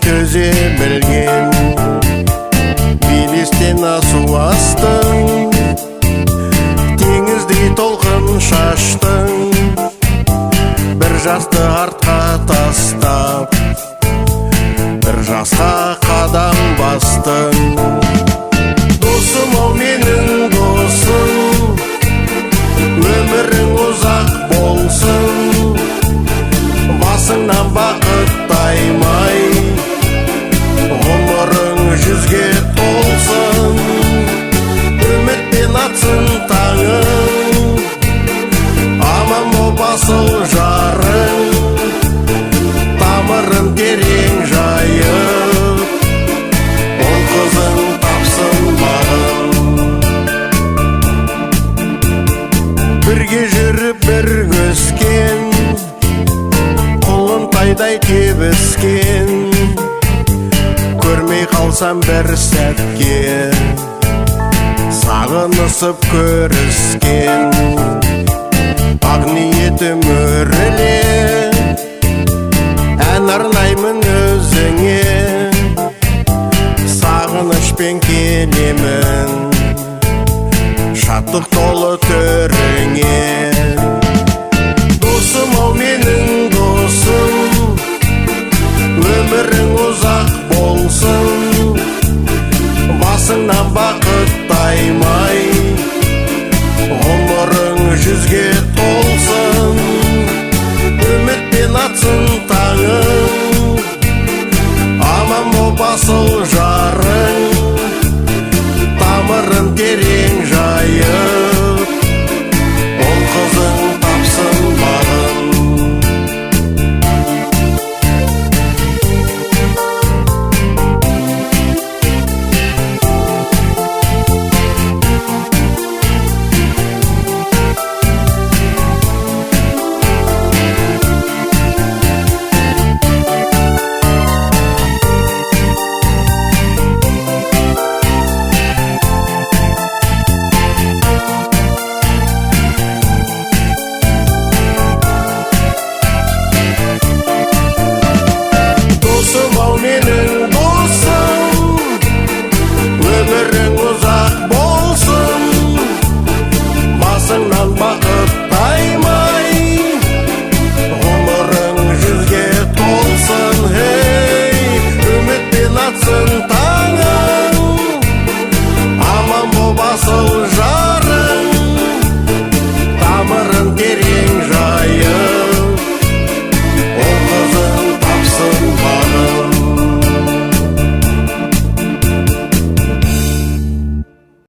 төзе білген, белестен асу астың, теңіздей толқын шаштың, бір жасты артқа тастап, бір жасқа қадам бастың. Досым ау менің досым, өмірің ұзақ болсын, басыңнан бақыт таймай, ғұмырың 100-ге толсын. Үмітпен атсын таңың, аман боп асыл жарың, тамырын терең жайып, ол қызың тапсын бағын. Бірге жүріп бір өскен, құлынтайдай тебіскен, көрмей қалсам бір сәтке, сағынысып көріскен. Ақ ниетім өріле, ән арнаймын өзіңе, сағынышпен келемін, шаттық толы төріңе. Досым ау менің досым, өмірің ұзақ болсын, басыңнан бақыт таймай, ғұмырың 100-ге толсын. Үмітпен атсын таңың, аман боп асыл